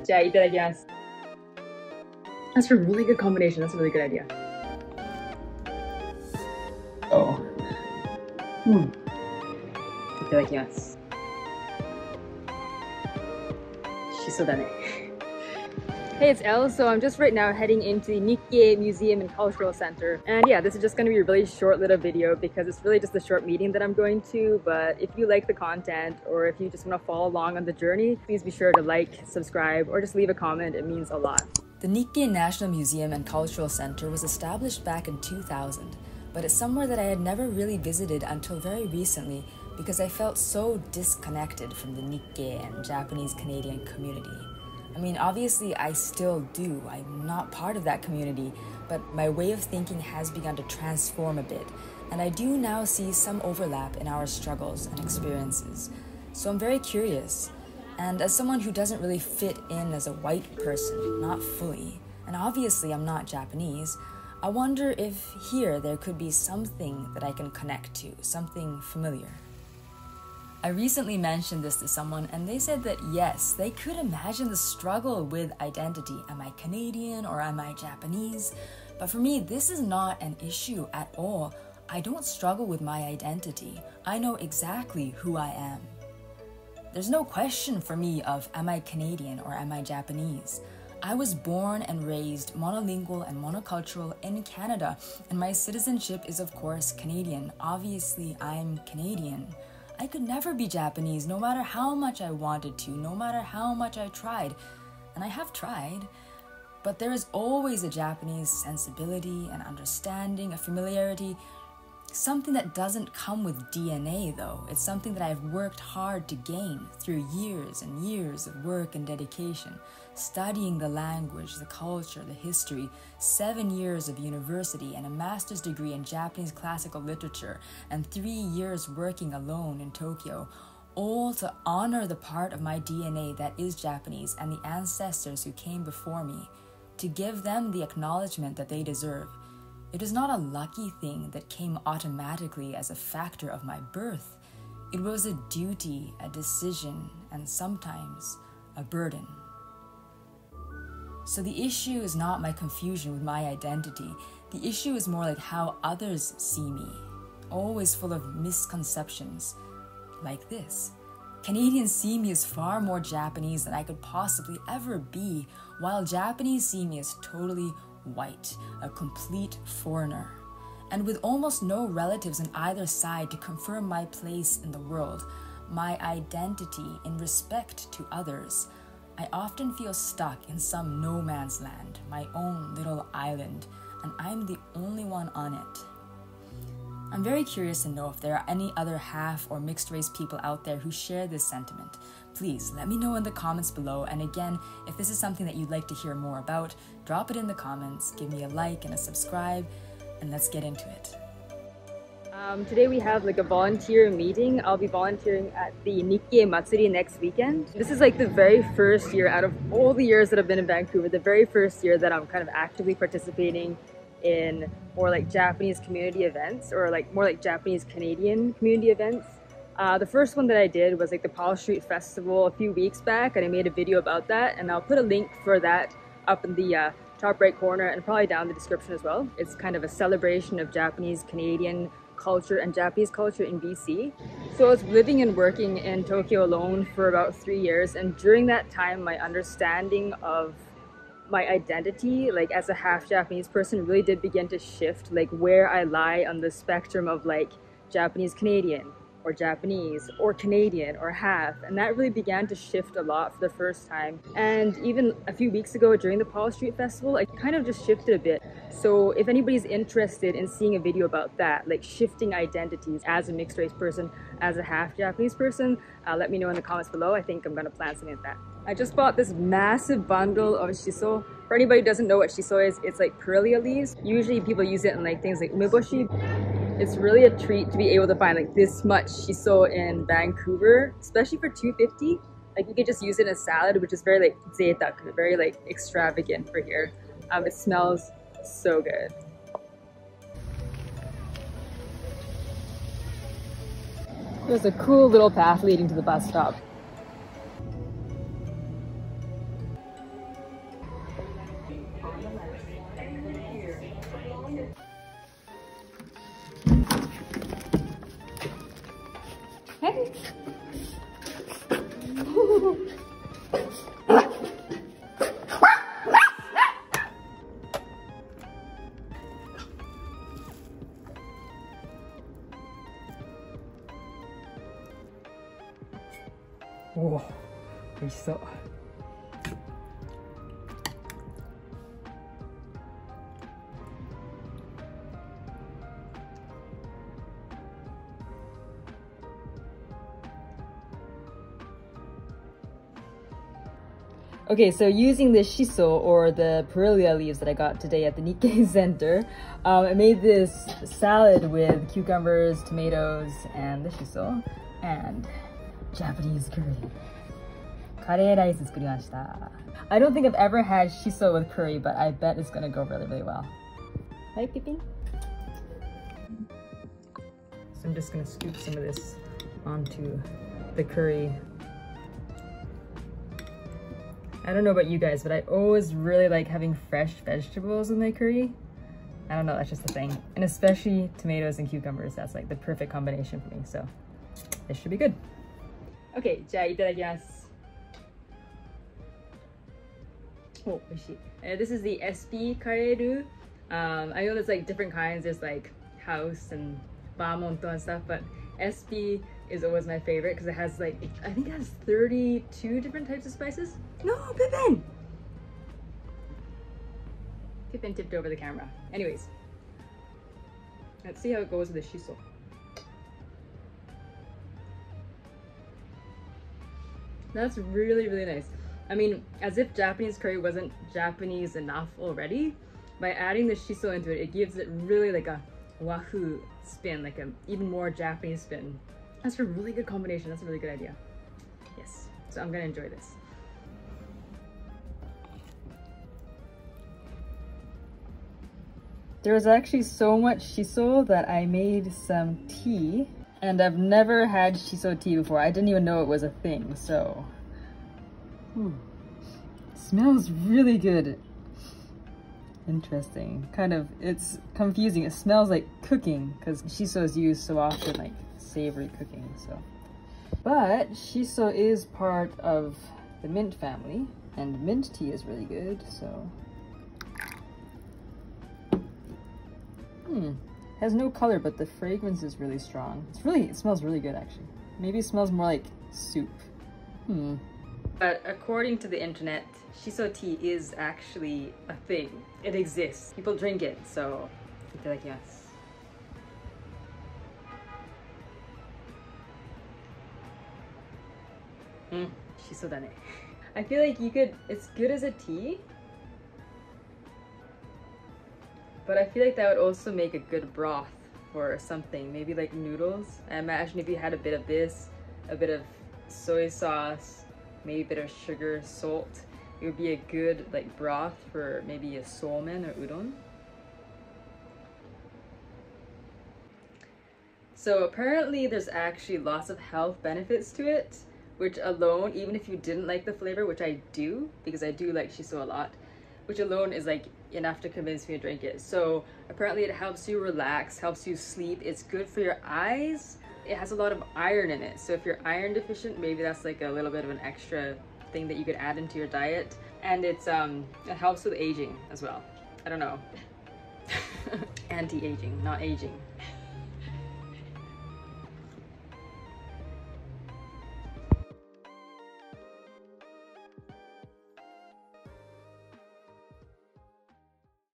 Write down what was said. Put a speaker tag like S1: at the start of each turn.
S1: じゃあいただきます。That's a really good combination. That's a really good idea. Oh. いただきます。しそだね。Hey, it's Elle. So I'm just right now heading into the Nikkei Museum and Cultural Center. And yeah, this is just going to be a really short little video because it's really just a short meeting that I'm going to. But if you like the content or if you just want to follow along on the journey, please be sure to like, subscribe, or just leave a comment. It means a lot. The Nikkei National Museum and Cultural Center was established back in 2000, but it's somewhere that I had never really visited until very recently because I felt so disconnected from the Nikkei and Japanese Canadian community. I mean, obviously I still do. I'm not part of that community, but my way of thinking has begun to transform a bit, and I do now see some overlap in our struggles and experiences. So I'm very curious. And as someone who doesn't really fit in as a white person, not fully, and obviously I'm not Japanese, I wonder if here there could be something that I can connect to, something familiar. I recently mentioned this to someone and they said that yes, they could imagine the struggle with identity. Am I Canadian or am I Japanese? But for me, this is not an issue at all. I don't struggle with my identity. I know exactly who I am. There's no question for me of am I Canadian or am I Japanese? I was born and raised monolingual and monocultural in Canada, and my citizenship is of course Canadian. Obviously, I'm Canadian. I could never be Japanese no matter how much I wanted to, no matter how much I tried. And I have tried. But there is always a Japanese sensibility, an understanding, a familiarity. Something that doesn't come with DNA though. It's something that I've worked hard to gain through years and years of work and dedication, studying the language, the culture, the history, 7 years of university and a master's degree in Japanese classical literature, and 3 years working alone in Tokyo, all to honor the part of my DNA that is Japanese and the ancestors who came before me, to give them the acknowledgement that they deserve. It is not a lucky thing that came automatically as a factor of my birth. It was a duty, a decision, and sometimes a burden. So the issue is not my confusion with my identity. The issue is more like how others see me, always full of misconceptions, like this. Canadians see me as far more Japanese than I could possibly ever be, while Japanese see me as totally white, a complete foreigner. And with almost no relatives on either side to confirm my place in the world, my identity in respect to others, I often feel stuck in some no man's land, my own little island, and I'm the only one on it. I'm very curious to know if there are any other half or mixed race people out there who share this sentiment. Please let me know in the comments below, and again, if this is something that you'd like to hear more about, drop it in the comments, give me a like and a subscribe, and let's get into it. Today we have like a volunteer meeting. I'll be volunteering at the Nikkei Matsuri next weekend. This is like the very first year out of all the years that I've been in Vancouver, the very first year that I'm kind of actively participating in more like Japanese community events, or like more like Japanese Canadian community events. The first one that I did was like the Paul Street Festival a few weeks back, and I made a video about that, and I'll put a link for that up in the top right corner and probably down in the description as well. It's kind of a celebration of Japanese Canadian culture and Japanese culture in BC. So I was living and working in Tokyo alone for about 3 years, and during that time my understanding of my identity, like as a half Japanese person, really did begin to shift, like where I lie on the spectrum of like Japanese Canadian or Japanese or Canadian or half, and that really began to shift a lot for the first time. And even a few weeks ago during the Paul Street Festival, I kind of just shifted a bit. So if anybody's interested in seeing a video about that, like shifting identities as a mixed race person, as a half Japanese person, let me know in the comments below. I think I'm gonna plan something like that. I just bought this massive bundle of shiso. For anybody who doesn't know what shiso is, it's like Perlia leaves. Usually people use it in like things like umeboshi. It's really a treat to be able to find like this much shiso in Vancouver, especially for $2.50. Like you could just use it in a salad, which is very like zeitak, very like extravagant for here. It smells so good. There's a cool little path leading to the bus stop. Hey.
S2: Oh, 美味しそう。Okay, so using the shiso or the perilla leaves that I got today at the Nikkei Center, I made this salad with cucumbers, tomatoes, and the shiso, and Japanese curry. Kare rice作りました. I don't think I've ever had shiso with curry, but I bet it's gonna go really, really well. Right, Pippin? So I'm just gonna scoop some of this onto the curry. I don't know about you guys, but I always really like having fresh vegetables in my curry. I don't know, that's just the thing. And especially tomatoes and cucumbers, that's like the perfect combination for me. So this should be good. Okay, じゃあいただきます。Oh, 美味しい。This is the SP kareru. I know there's like different kinds. There's like house and bamonto and stuff, but SP is always my favorite because it has like, I think it has 32 different types of spices. No, Pippin! Pippin tipped over the camera. Anyways, let's see how it goes with the shiso. That's really, really nice. I mean, as if Japanese curry wasn't Japanese enough already, by adding the shiso into it, it gives it really like a wahoo spin, like an even more Japanese spin. That's a really good combination. That's a really good idea. Yes, so I'm gonna enjoy this. There was actually so much shiso that I made some tea, and I've never had shiso tea before. I didn't even know it was a thing, so. Ooh. Smells really good. Interesting. Kind of, it's confusing. It smells like cooking because shiso is used so often, like savory cooking, so. But shiso is part of the mint family, and mint tea is really good, so. Has no color, but the fragrance is really strong. It smells really good actually. Maybe it smells more like soup. But according to the internet, shiso tea is actually a thing. It exists. People drink it, so itadakimasu. Shiso da ne. I feel like it's good as a tea, but I feel like that would also make a good broth for something, maybe like noodles. I imagine if you had a bit of this, a bit of soy sauce, maybe a bit of sugar, salt, it would be a good like broth for maybe a somen or udon. So apparently there's actually lots of health benefits to it, which alone, even if you didn't like the flavor, which I do, because I do like shiso a lot, which alone is like enough to convince me to drink it. So apparently it helps you relax, helps you sleep. It's good for your eyes. It has a lot of iron in it. So if you're iron deficient, maybe that's like a little bit of an extra thing that you could add into your diet. And it helps with aging as well. I don't know. Anti-aging, not aging.